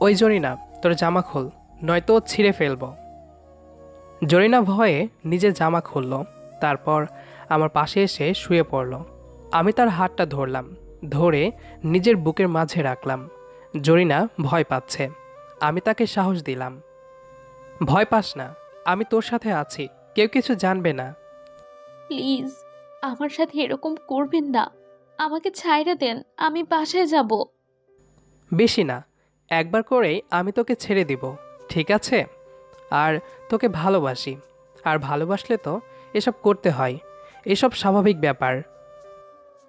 ওই জরিনা, তোর জামা খোল, নয়তো ছিঁড়ে ফেলবো। জরিনা ভয়ে নিজের জামা খুলল, তারপর আমার পাশে এসে শুয়ে পড়ল। আমি তার হাতটা ধরলাম, ধরে নিজের বুকের মাঝে রাখলাম। জরিনা ভয় পাচ্ছে। আমি তাকে সাহস দিলাম, ভয় পাস না, আমি তোর সাথে আছি, কেউ কিছু জানবে না। প্লিজ আমার সাথে এরকম করবেন না। আমাকে ছাইড়া দেন, আমি বাসায় যাব। বেশি না, একবার করেই আমি তোকে ছেড়ে দিব, ঠিক আছে? আর তোকে ভালোবাসি, আর ভালোবাসলে তো এসব করতে হয়, এসব স্বাভাবিক ব্যাপার।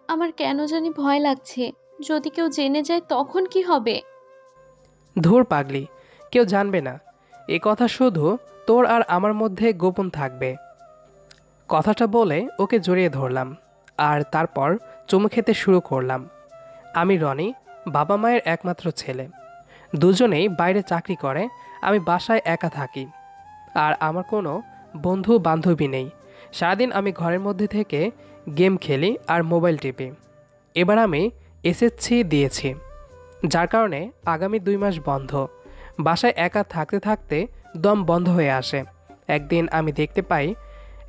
আমার কেন জানি ভয় লাগছে, যদি কেউ জেনে যায় তখন কি হবে? ধুর পাগলি, কেউ জানবে না, এ কথা শুধু তোর আর আমার মধ্যে গোপন থাকবে। কথাটা বলে ওকে জড়িয়ে ধরলাম, আর তারপর চুমু খেতে শুরু করলাম। আমি রনি, বাবা মায়ের একমাত্র ছেলে। দুজনেই বাইরে চাকরি করে, আমি বাসায় একা থাকি। আর আমার কোনো বন্ধু বান্ধবী নেই। সারাদিন আমি ঘরের মধ্যে থেকে গেম খেলি আর মোবাইল টিপি। এবার আমি এসএসসি দিয়েছি, যার কারণে আগামী 2 মাস বন্ধ। বাসায় একা থাকতে থাকতে দম বন্ধ হয়ে আসে। একদিন আমি দেখতে পাই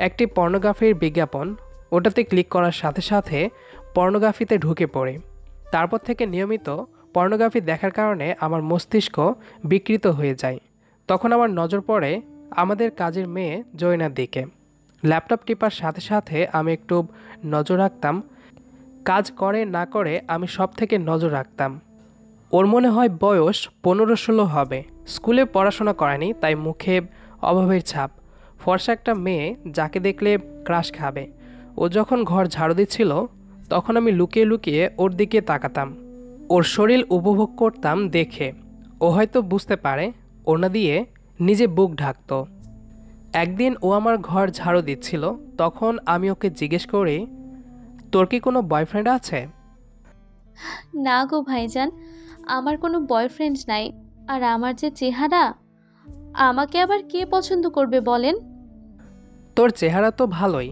একটি পর্নোগ্রাফির বিজ্ঞাপন। ওটাতে ক্লিক করার সাথে সাথে পর্নোগ্রাফিতে ঢুকে পড়ি। তারপর থেকে নিয়মিত পর্নোগ্রাফি দেখার কারণে আমার মস্তিষ্ক বিকৃত হয়ে যায়। তখন আমার নজর পড়ে আমাদের কাজের মেয়ে জয়নার দিকে। ল্যাপটপ টিপার সাথে সাথে আমি একটু নজর রাখতাম। কাজ করে না করে আমি সব থেকে নজর রাখতাম। ওর মনে হয় বয়স 15-16 হবে। স্কুলে পড়াশোনা করেনি, তাই মুখে অভাবের ছাপ। ফর্সা একটা মেয়ে, যাকে দেখলে ক্রাশ খাবে। ও যখন ঘর ঝাড়ু দিচ্ছিল, তখন আমি লুকিয়ে লুকিয়ে ওর দিকে তাকাতাম। ওর শরীর উপভোগ করতাম দেখে। ও হয়তো বুঝতে পারে, ওড়না দিয়ে নিজে বুক ঢাকতো। একদিন ও আমার ঘর ঝাড়ু দিচ্ছিল, তখন আমি ওকে জিজ্ঞেস করি, তোর কি কোনো বয়ফ্রেন্ড আছে? না গো ভাইজান, আমার কোনো বয়ফ্রেন্ড নাই। আর আমার যে চেহারা, আমাকে আবার কে পছন্দ করবে বলেন? তোর চেহারা তো ভালোই,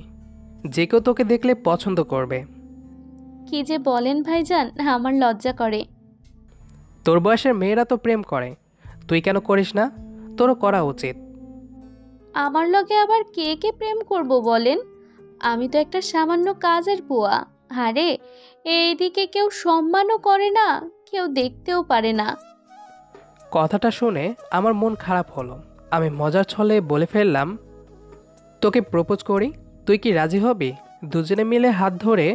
যে কেউ তোকে দেখলে পছন্দ করবে। কি যে বলেন ভাইজান, আমার লজ্জা করে। তোর বয়সের মেয়েরা তো প্রেম করে, তুই কেন করিস না? তোরও করা উচিত। আমার লগে আবার কে কে প্রেম করব বলেন? আমি তো একটা সামান্য কাজের বুয়া। আরে, এইদিকে কেউ সম্মানও করে না, কেউ দেখতেও পারে না। কথাটা শুনে আমার মন খারাপ হলো। আমি মজার ছলে বলে ফেললাম, তোকে প্রপোজ করি, তুই কি রাজি হবি? দুজনে মিলে হাত ধরে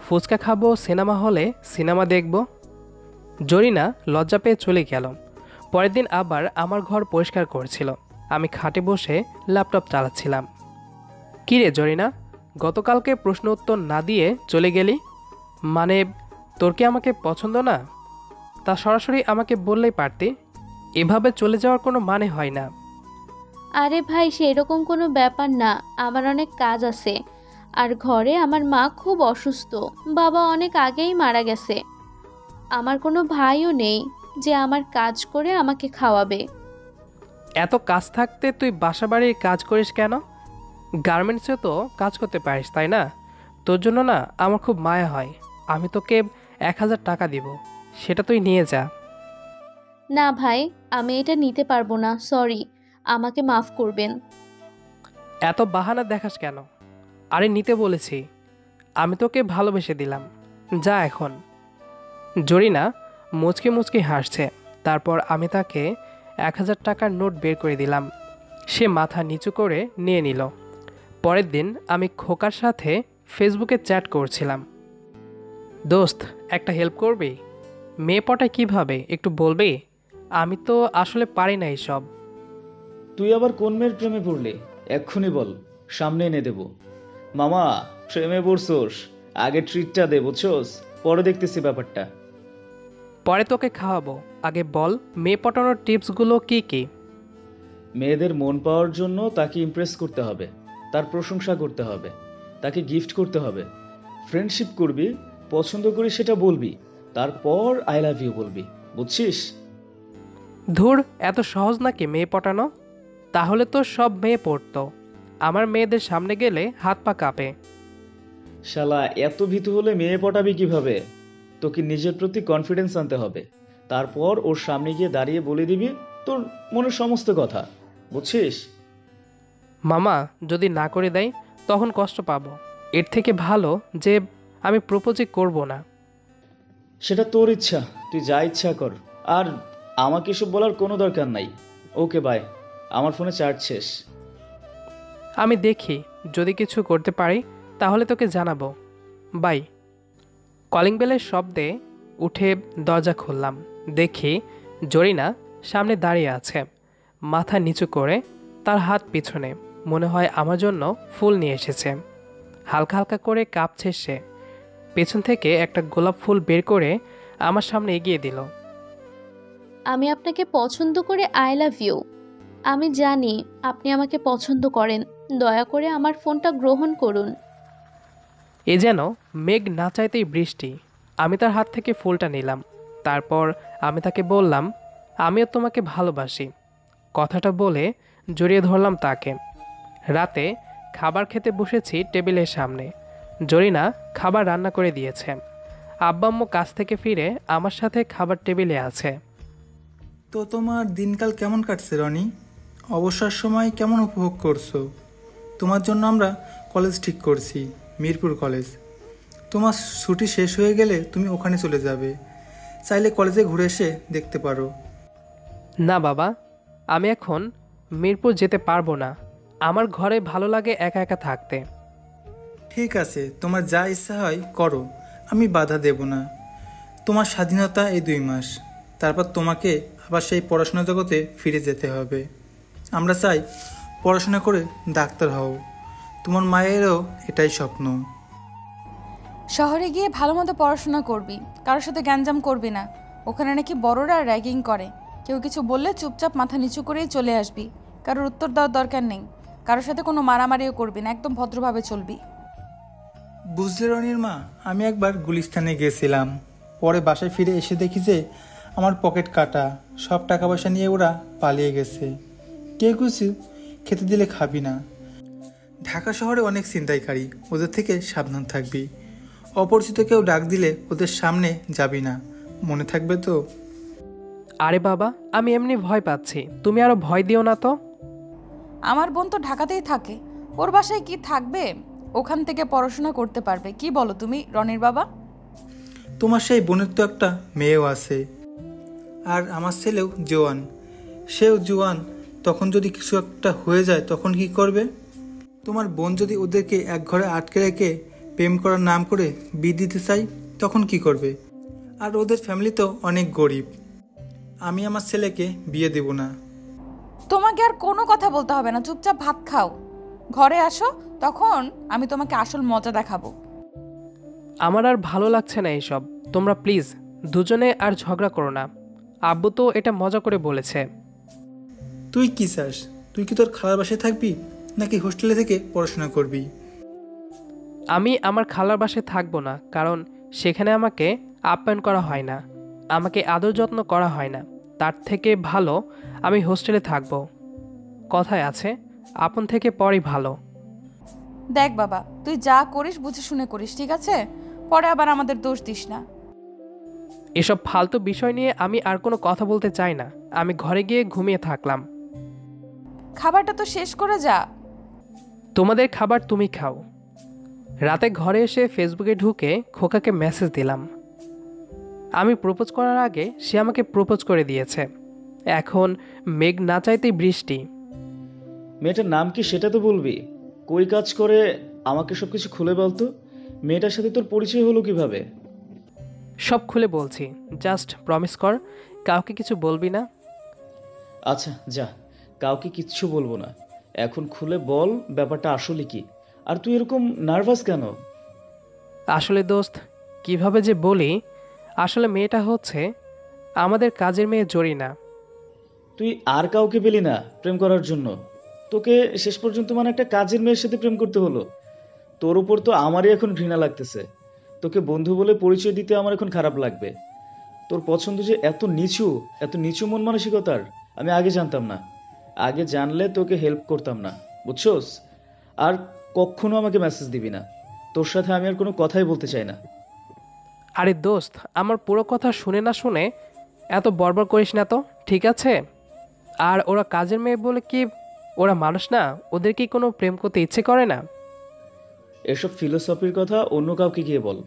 ফুচকা খাবো, সিনেমা হলে সিনেমা দেখব। জরিনা লজ্জা পেয়ে চলে গেল। পরের দিন আবার আমার ঘর পরিষ্কার করছিল। আমি খাটে বসে ল্যাপটপ চালাচ্ছিলাম। কিরে জরিনা, গতকালকে প্রশ্ন উত্তর না দিয়ে চলে গেলি? মানে, তোর কি আমাকে পছন্দ না? তা সরাসরি আমাকে বললেই পারতি। এভাবে চলে যাওয়ার কোনো মানে হয় না। আরে ভাই, সেরকম কোনো ব্যাপার না। আমার অনেক কাজ আছে। আর ঘরে আমার মা খুব অসুস্থ। বাবা অনেক আগেই মারা গেছে। আমার কোনো ভাইও নেই যে আমার কাজ করে আমাকে খাওয়াবে। এত কাজ থাকতে তুই বাসাবাড়ির কাজ করিস কেন? গার্মেন্টসে তো কাজ করতে পারিস, তাই না? তোর জন্য না আমার খুব মায়া হয়। আমি তোকে 1000 টাকা দিব, সেটা তুই নিয়ে যা। না ভাই, আমি এটা নিতে পারবো না, সরি। আমাকে মাফ করবেন। এত বাহানা দেখাস কেন? আরে নিতে বলেছি, আমি তোকে ভালোবেসে দিলাম, যা এখন। জরিনা মুচকি মুচকি হাসছে। তারপর আমি তাকে 1000 টাকার নোট বের করে দিলাম। সে মাথা নিচু করে নিয়ে নিল। পরের দিন আমি খোকার সাথে ফেসবুকে চ্যাট করছিলাম। দোস্ত, একটা হেল্প করবি? মেয়ে পটায় কীভাবে একটু বলবি? আমি তো আসলে পারি না এইসব। তুই আবার কোন মেয়ের প্রেমে পড়লি? এক্ষুনি বল, সামনে এনে দেব। মামা, প্রেমে পড়ছোস? আগে ট্রিটটা দে, বুঝছোস? পরে দেখতেছি ব্যাপারটা। পরে তোকে খাওয়াবো, আগে বল মেয়ে পটানোর টিপসগুলো কি কি? মেয়েদের মন পাওয়ার জন্য তাকে ইমপ্রেস করতে হবে, তার প্রশংসা করতে হবে, তাকে গিফট করতে হবে, ফ্রেন্ডশিপ করবি, পছন্দ করি সেটা বলবি, তারপর আই লাভ ইউ বলবি, বুঝছিস? ধুর, এত সহজ নাকি মেয়ে পটানো? তাহলে তো সব মেয়ে পড়তো। আমার মেয়েদের সামনে গেলে হাত পা কাঁপে। শালা, এত ভীতু হলে মেয়ে পটাবি কিভাবে? তোকে নিজের প্রতি কনফিডেন্স আনতে হবে। তারপর ওর সামনে গিয়ে দাঁড়িয়ে বলে দিবি তোর মনের সমস্ত কথা, বুঝছিস? মামা যদি না করে দেয় তখন কষ্ট পাবো। এর থেকে ভালো যে আমি প্রপোজই করব না। সেটা তোর ইচ্ছা, তুই যা ইচ্ছা কর। আর আমাকে এসব বলার কোনো দরকার নাই। ওকে বাই, আমার ফোনে চার্জ শেষ। আমি দেখি যদি কিছু করতে পারি তাহলে তোকে জানাবো। বাই। কলিং বেলের শব্দে উঠে দরজা খুললাম। দেখি জরিনা সামনে দাঁড়িয়ে আছে, মাথা নিচু করে, তার হাত পিছনে, মনে হয় আমার জন্য ফুল নিয়ে এসেছে। হালকা হালকা করে কাঁপছে সে। পেছন থেকে একটা গোলাপ ফুল বের করে আমার সামনে এগিয়ে দিল। আমি আপনাকে পছন্দ করে আই লাভ ইউ। আমি জানি আপনি আমাকে পছন্দ করেন, দয়া করে আমার ফোনটা গ্রহণ করুন। এ যেন মেঘ না চাইতেই বৃষ্টি। আমি তার হাত থেকে ফুলটা নিলাম। তারপর আমি তাকে বললাম, আমিও তোমাকে ভালোবাসি। কথাটা বলে জড়িয়ে ধরলাম তাকে। রাতে খাবার খেতে বসেছি টেবিলের সামনে। জরিনা খাবার রান্না করে দিয়েছে। আব্বা আম্মু কাজ থেকে ফিরে আমার সাথে খাবার টেবিলে আছে। তো তোমার দিনকাল কেমন কাটছে রনি? অবসর সময় কেমন উপভোগ করছো? তোমার জন্য আমরা কলেজ ঠিক করছি, মিরপুর কলেজ। তোমার ছুটি শেষ হয়ে গেলে তুমি ওখানে চলে যাবে, চাইলে কলেজে ঘুরে এসে দেখতে পারো। না বাবা, আমি এখন মিরপুর যেতে পারবো না। আমার ঘরে ভালো লাগে একা একা থাকতে। ঠিক আছে, তোমার যা ইচ্ছা হয় করো, আমি বাধা দেব না। তোমার স্বাধীনতা এই 2 মাস, তারপর তোমাকে আবার সেই পড়াশোনা জগতে ফিরে যেতে হবে। আমরা চাই পড়াশোনা করে ডাক্তার হও, তোমার মায়েরও এটাই স্বপ্ন। শহরে গিয়ে ভালো মতো পড়াশোনা করবি, কারোর সাথে গ্যাঞ্জাম করবি না। ওখানে নাকি বড়রা র্যাগিং করে, কেউ কিছু বললে চুপচাপ মাথা নিচু করেই চলে আসবি, কারোর উত্তর দেওয়ার দরকার নেই। কারোর সাথে কোনো মারামারিও করবি না, একদম ভদ্রভাবে চলবি। বুঝলে রনির মা, আমি একবার গুলিস্তানে গেছিলাম, পরে বাসায় ফিরে এসে দেখি যে আমার পকেট কাটা, সব টাকা পয়সা নিয়ে ওরা পালিয়ে গেছে। কেউ কিছু খেতে দিলে খাবি না। ঢাকা শহরে অনেক ছিনতাইকারী, ওদের থেকে সাবধান থাকবি। অপরিচিত কেউ ডাক দিলে ওদের সামনে যাবি না, মনে থাকবে তো? আরে বাবা, আমি এমনি ভয় পাচ্ছি, তুমি আরো ভয় দিও না তো। আমার বোন তো ঢাকাতেই থাকে, ওর বাসায় কি থাকবে? ওখান থেকে পড়াশোনা করতে পারবে। কি বলো তুমি রনির বাবা? তোমার সেই বোনের তো একটা মেয়েও আছে, আর আমার ছেলেও জোয়ান, সেও জোয়ান। তখন যদি কিছু একটা হয়ে যায় তখন কি করবে? তোমার বোন যদি ওদেরকে এক ঘরে আটকে রেখে প্রেম করার নাম করে বিয়ে দিতে চাই তখন কি করবে? আর ওদের ফ্যামিলি তো অনেক গরিব। আমি আমার ছেলেকে বিয়ে দেব না। তোমাকে আর কোনো কথা বলতে হবে না, চুপচাপ ভাত খাও। ঘরে আসো, তখন আমি তোমাকে আসল মজা দেখাবো। আমার আর ভালো লাগছে না এইসব। তোমরা প্লিজ দুজনে আর ঝগড়া করো না। আব্বু তো এটা মজা করে বলেছে। তুই কি চাস? তুই কি তোর খালার বাসায় থাকবি নাকি হোস্টেলে থেকে পড়াশোনা করবি? আমি আমার খালার বাসায় থাকবো না, কারণ সেখানে আমাকে আপ্যায়ন করা হয় না, আমাকে আদর যত্ন করা হয় না। তার থেকে ভালো আমি হোস্টেলে থাকবো। কথায় আছে, আপন থেকে পরই ভালো। দেখ বাবা, তুই যা করিস বুঝে শুনে করিস, ঠিক আছে? পরে আবার আমাদের দোষ দিস না। এসব ফালতু বিষয় নিয়ে আমি আর কোনো কথা বলতে চাই না। আমি ঘরে গিয়ে ঘুমিয়ে থাকলাম। খাবারটা তো শেষ করে যা। তোমাদের খাবার তুমি খাও। রাতে ঘরে এসে ফেসবুকে ঢুকে খোকাকে মেসেজ দিলাম। আমি প্রপোজ করার আগে সে আমাকে প্রপোজ করে দিয়েছে। এখন মেঘ না চাইতেই বৃষ্টি। মেয়েটার নাম কি সেটা তো বলবি। কই কাজ করে আমাকে সবকিছু খুলে বলতো। মেয়েটার সাথে তোর পরিচয় হলো কিভাবে? সব খুলে বলছি, জাস্ট প্রমিস কর কাউকে কিছু বলবি না। আচ্ছা যা, কাউকে কিচ্ছু বলবো না। এখন খুলে বল ব্যাপারটা আসলে কি, আর তুই এরকম নার্ভাস কেন? আসলে দোস্ত, কিভাবে যে বলি, আসলে মেয়েটা হচ্ছে আমাদের কাজের মেয়ে জরিনা। তুই আর কাউকে পেলি না প্রেম করার জন্য? তোকে শেষ পর্যন্ত মানে একটা কাজের মেয়ের সাথে প্রেম করতে হলো? তোর উপর তো আমারই এখন ঘৃণা লাগতেছে। তোকে বন্ধু বলে পরিচয় দিতে আমার এখন খারাপ লাগবে। তোর পছন্দ যে এত নিচু, এত নিচু মন মানসিকতার, আমি আগে জানতাম না। আগে জানলে তোকে হেল্প করতাম না, বুঝছোস? আর কখনো আমাকে মেসেজ দিবি না। তোর সাথে আমি আর কোনো কথাই বলতে চাই না। আরে দোস্ত, আমার পুরো কথা শুনে না শুনে এত বড়বড় করিস না তো, ঠিক আছে? আর ওরা কাজের মেয়ে বলে কি ওরা মানুষ না? ওদের কি কোনো প্রেম করতে ইচ্ছে করে না? এসব ফিলোসফির কথা অন্য কাউকে গিয়ে বল,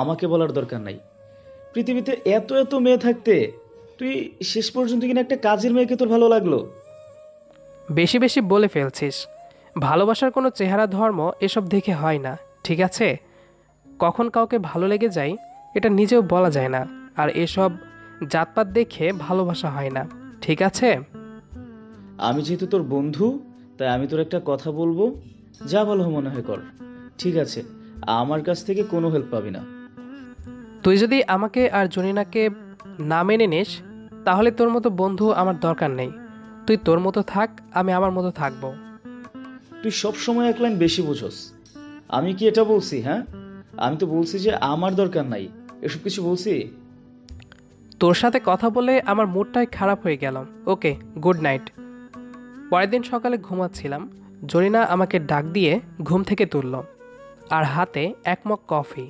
আমাকে বলার দরকার নাই। পৃথিবীতে এত এত মেয়ে থাকতে তুই শেষ পর্যন্ত কিনা একটা কাজের মেয়েকে তোর ভালো লাগলো? বেশি বেশি বলে ফেলছিস। ভালোবাসার কোনো চেহারা ধর্ম এসব দেখে হয় না, ঠিক আছে? কখন কাউকে ভালো লেগে যায় এটা নিজেও বলা যায় না। আর এসব জাতপাত দেখে ভালোবাসা হয় না, ঠিক আছে? আমি যেহেতু তোর বন্ধু, তাই আমি তোর একটা কথা বলবো, যা ভালো মনে হয় কর, ঠিক আছে? আমার কাছ থেকে কোনো হেল্প পাবি না। তুই যদি আমাকে আর জনিনাকে না মেনে নিস তাহলে তোর মতো বন্ধু আমার দরকার নেই। তুই তোর মতো থাক, আমি আমার মতো থাকবো। তুই সব সময় এক লাইন বেশি বুঝোস। আমি কি এটা বলছি? হ্যাঁ, আমি তো বলছি যে আমার দরকার নাই, এসব কিছু বলছি? তোর সাথে কথা বলে আমার মুডটাই খারাপ হয়ে গেল। ওকে, গুড নাইট। পরের দিন সকালে ঘুমাচ্ছিলাম, জরিনা আমাকে ডাক দিয়ে ঘুম থেকে তুলল আর হাতে এক মগ কফি।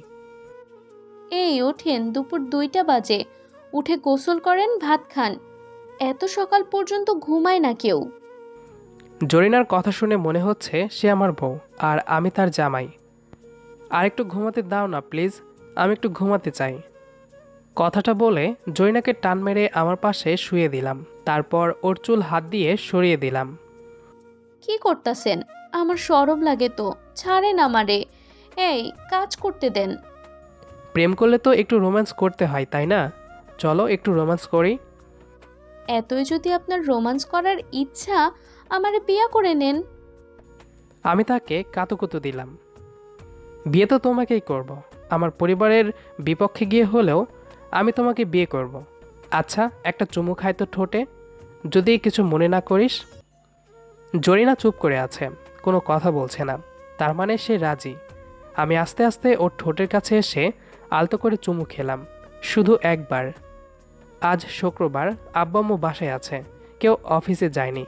এই ওঠেন, দুপুর 2টা বাজে। উঠে গোসল করেন, ভাত খান। এত সকাল পর্যন্ত ঘুমায় না কেউ। জরিনার কথা শুনে মনে হচ্ছে সে আমার বউ আর আমি তার জামাই। আর একটু ঘুমাতে দাও না প্লিজ, আমি একটু ঘুমাতে চাই। কথাটা বলে জরিনাকে টান মেরে আমার পাশে শুয়ে দিলাম, তারপর ওর চুল হাত দিয়ে সরিয়ে দিলাম। কি করতাছেন? আমার শরম লাগে তো, ছাড়েন আমারে। এই, কাজ করতে দেন। প্রেম করলে তো একটু রোম্যান্স করতে হয়, তাই না? চলো একটু রোম্যান্স করি। এতই যদি আপনার রোমান্স করার ইচ্ছা, আমারে বিয়ে করে নেন। আমি তাকে কাতুকুতু দিলাম। বিয়ে তো তোমাকেই করব, আমার পরিবারের বিপক্ষে গিয়ে হলেও আমি তোমাকে বিয়ে করব। আচ্ছা, একটা চুমু খাই তো ঠোঁটে, যদি কিছু মনে না করিস। জরিনা চুপ করে আছে, কোনো কথা বলছে না। তার মানে সে রাজি। আমি আস্তে আস্তে ওর ঠোঁটের কাছে এসে আলতো করে চুমু খেলাম, শুধু একবার। আজ শুক্রবার, আব্বা আম্মু বাসায় আছে, কেউ অফিসে যায়নি।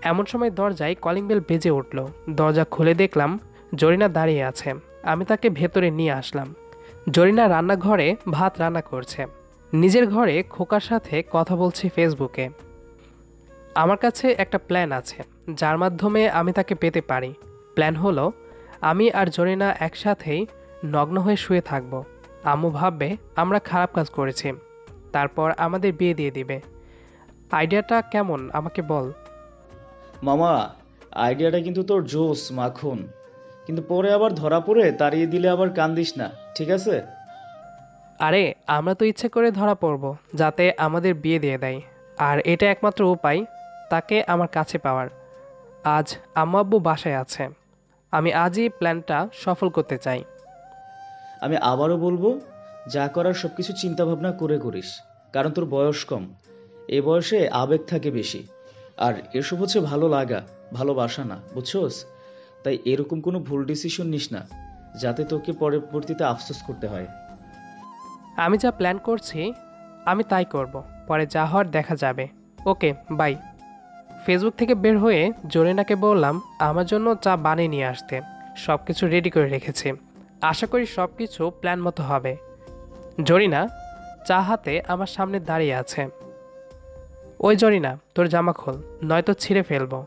এমন সময় দরজায় কলিং বেল বেজে উঠল। দরজা খুলে দেখলাম জরিনা দাঁড়িয়ে আছে। আমি তাকে ভেতরে নিয়ে আসলাম। জরিনা রান্নাঘরে ভাত রান্না করছে, নিজের ঘরে খোকার সাথে কথা বলছে ফেসবুকে। আমার কাছে একটা প্ল্যান আছে যার মাধ্যমে আমি তাকে পেতে পারি। প্ল্যান হলো আমি আর জরিনা একসাথেই নগ্ন হয়ে শুয়ে থাকব। আম্মু ভাববে আমরা খারাপ কাজ করেছি, তারপর আমাদের বিয়ে দিয়ে দিবে। আইডিয়াটা কেমন আমাকে বল। মামা, আইডিয়াটা কিন্তু তোর জোস মাখন, কিন্তু পরে আবার ধরা পড়ে তাড়িয়ে দিলে আবার কান্দিস না, ঠিক আছে? আরে আমরা তো ইচ্ছে করে ধরা পড়ব যাতে আমাদের বিয়ে দিয়ে দেয়, আর এটা একমাত্র উপায় তাকে আমার কাছে পাওয়ার। আজ আম্মু আব্বু বাসায় আছে, আমি আজই প্ল্যানটা সফল করতে চাই। আমি আবারও বলবো, যা করার সবকিছু চিন্তা ভাবনা করে করিস, কারণ তোর বয়স কম। এই বয়সে আবেগ থাকে বেশি, আর এসব হচ্ছে ভালো লাগা, ভালোবাসা না, বুঝছোস? তাই এরকম কোনো ভুল ডিসিশন নিস না, যাতে তোকে পরবর্তীতে আফসোস করতে হয়। আমি যা প্ল্যান করছি আমি তাই করব, পরে যা হওয়ার দেখা যাবে। ওকে, বাই। ফেসবুক থেকে বের হয়ে জরিনাকে বললাম আমার জন্য চা বানিয়ে নিয়ে আসতে। সব কিছু রেডি করে রেখেছি, আশা করি সব কিছু প্ল্যান মতো হবে। জরিনা চা হাতে আমার সামনে দাঁড়িয়ে আছে। ওই জরিনা, তোর জামা খোল, নয়তো ছিঁড়ে ফেলবো।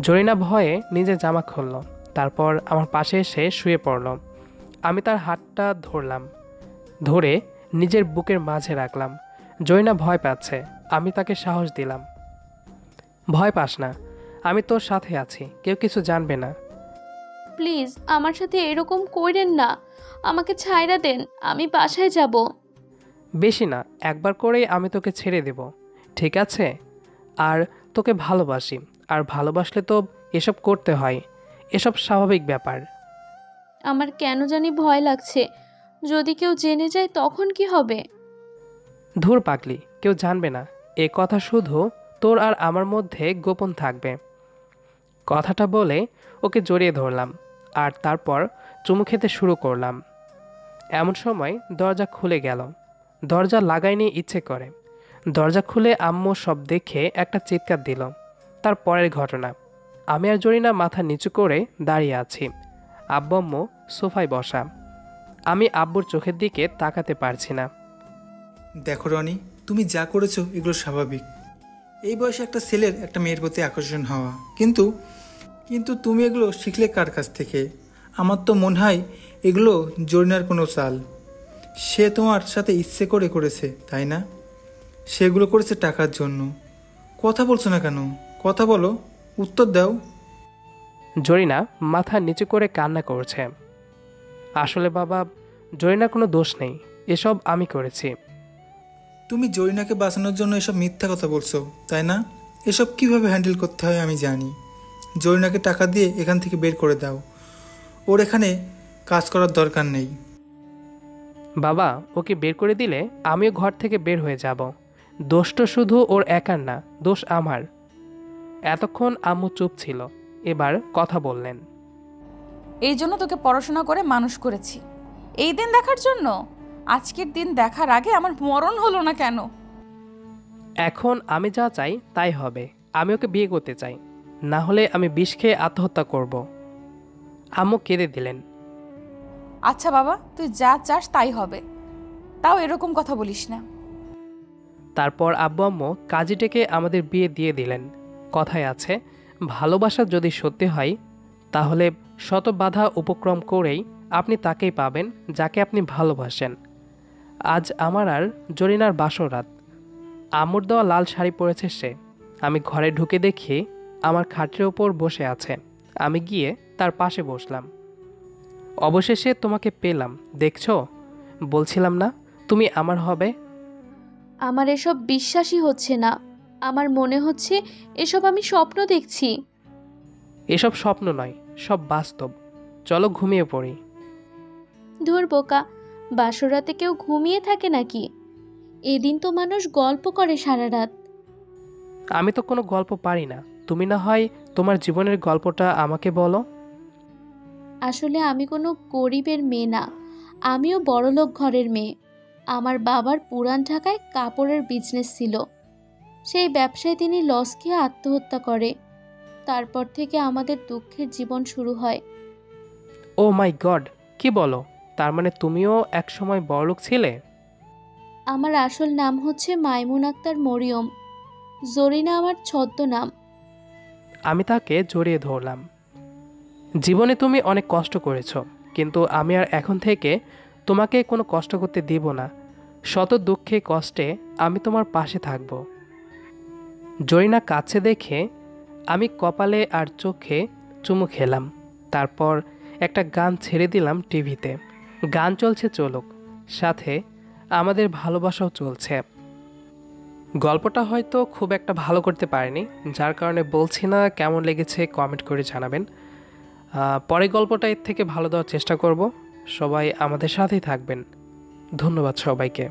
জরিনা ভয়ে নিজের জামা খুলল, তারপর আমার পাশে এসে শুয়ে পড়ল। আমি তার হাতটা ধরলাম, ধরে নিজের বুকের মাঝে রাখলাম। জরিনা ভয় পাচ্ছে, আমি তাকে সাহস দিলাম। ভয় পাস না, আমি তোর সাথে আছি, কেউ কিছু জানবে না। প্লিজ আমার সাথে এরকম কইরেন না, আমাকে ছাইরা দেন, আমি বাসায় যাব। বেশি না, একবার করেই আমি তোকে ছেড়ে দেব, ঠিক আছে? আর তোকে ভালোবাসি, আর ভালোবাসলে তো এসব করতে হয়, এসব স্বাভাবিক ব্যাপার। আমার কেন জানি ভয় লাগছে, যদি কেউ জেনে যায় তখন কি হবে? ধুর পাগলি, কেউ জানবে না, এ কথা শুধু তোর আর আমার মধ্যে গোপন থাকবে। কথাটা বলে ওকে জড়িয়ে ধরলাম আর তারপর চুমু খেতে শুরু করলাম। এমন সময় দরজা খুলে গেল। দরজা লাগাইনি ইচ্ছে করে, দরজা খুলে আম্মু সব দেখে একটা চিৎকার দিল। তার পরের ঘটনা, আমি আর জরিনা মাথা নিচু করে দাঁড়িয়ে আছি, আব্বু আম্মু সোফায় বসা। আমি আব্বুর চোখের দিকে তাকাতে পারছি না। দেখো রনি, তুমি যা করেছো এগুলো স্বাভাবিক। এই বয়সে একটা ছেলের একটা মেয়ের প্রতি আকর্ষণ হওয়া, কিন্তু কিন্তু তুমি এগুলো শিখলে কার কাছ থেকে? আমার তো মনে হয় এগুলো জরিনার কোনো চাল। সে তোমার সাথে ইচ্ছে করে করেছে, তাই না? সেগুলো করেছে টাকার জন্য। কথা বলছো না কেন? কথা বলো, উত্তর দাও। জরিনা মাথা নিচু করে কান্না করছে। আসলে বাবা, জরিনার কোনো দোষ নেই, এসব আমি করেছি। তুমি জরিনাকে বাঁচানোর জন্য এসব মিথ্যা কথা বলছো, তাই না? এসব কিভাবে হ্যান্ডেল করতে হয় আমি জানি। জরিনাকে টাকা দিয়ে এখান থেকে বের করে দাও। ওর এখানে কাজ করার দরকার নেই। বাবা, ওকে বের করে দিলে আমিও ঘর থেকে বের হয়ে যাব। দোষটা শুধু ওর একার না, দোষ আমার। এতক্ষণ আম্মু চুপ ছিল, এবার কথা বললেন। এই জন্য তোকে পড়াশোনা করে মানুষ করেছি, এই দিন দেখার জন্য। আজকের দিন দেখার আগে আমার মরণ হলো না কেন? এখন আমি যা চাই তাই হবে। আমি ওকে বিয়ে করতে চাই, না হলে আমি বিষ খেয়ে আত্মহত্যা করব। আম্মু কেঁদে দিলেন। আচ্ছা বাবা, তুই যা চাস তাই হবে, তাও এরকম কথা বলিস না। তারপর আব্বু আম্মু কাজী ডেকে আমাদের বিয়ে দিয়ে দিলেন। কথায় আছে, ভালোবাসা যদি সত্যি হয় তাহলে শত বাধা উপক্রম করেই আপনি তাকেই পাবেন যাকে আপনি ভালোবাসেন। আজ আমার আর জরিনার বাসরাত। আম্মুর দেওয়া লাল শাড়ি পরেছে সে। আমি ঘরে ঢুকে দেখি আমার খাটের ওপর বসে আছে। আমি গিয়ে তার পাশে বসলাম। অবশেষে তোমাকে পেলাম, দেখছো? বলছিলাম না তুমি আমার হবে? আমার এসব বিশ্বাসই হচ্ছে না। আমার মনে হচ্ছে এসব আমি স্বপ্ন দেখছি। এসব স্বপ্ন নয়, সব বাস্তব। চলো ঘুমিয়ে পড়ি। ধুর বোকা, বাসরাতে কেউ ঘুমিয়ে থাকে নাকি? এদিন তো মানুষ গল্প করে সারা রাত। আমি তো কোনো গল্প পারি না, তুমি না হয় তোমার জীবনের গল্পটা আমাকে বলো। আসলে আমি কোনো গরিবের মেয়ে না, আমিও বড়লোক ঘরের মেয়ে। আমার বাবার পুরান ঢাকায় কাপড়ের বিজনেস ছিল। সেই ব্যবসায় তিনি লস খেয়ে আত্মহত্যা করে। তারপর থেকে আমাদের দুঃখের জীবন শুরু হয়। ও মাই গড, কি বলো? তার মানে তুমিও একসময় বড়লোক ছিলে? আমার আসল নাম হচ্ছে মাইমুন আক্তার মরিয়ম। জরিনা আমার ছদ্মনাম। আমি তাকে জড়িয়ে ধরলাম। জীবনে তুমি অনেক কষ্ট করেছো, কিন্তু আমি আর এখন থেকে তোমাকে কোনো কষ্ট করতে দিব না। শত দুঃখে কষ্টে আমি তোমার পাশে থাকব। জরিনা কাছে দেখে আমি কপালে আর চোখে চুমু খেলাম। তারপর একটা গান ছেড়ে দিলাম টিভিতে। গান চলছে চলুক, সাথে আমাদের ভালোবাসাও চলছে। গল্পটা হয়তো খুব একটা ভালো করতে পারিনি, যার কারণে বলছি না। কেমন লেগেছে কমেন্ট করে জানাবেন। পরের গল্পটা এর থেকে ভালো দেওয়ার চেষ্টা করব। সবাই আমাদের সাথেই থাকবেন। ধন্যবাদ সবাইকে।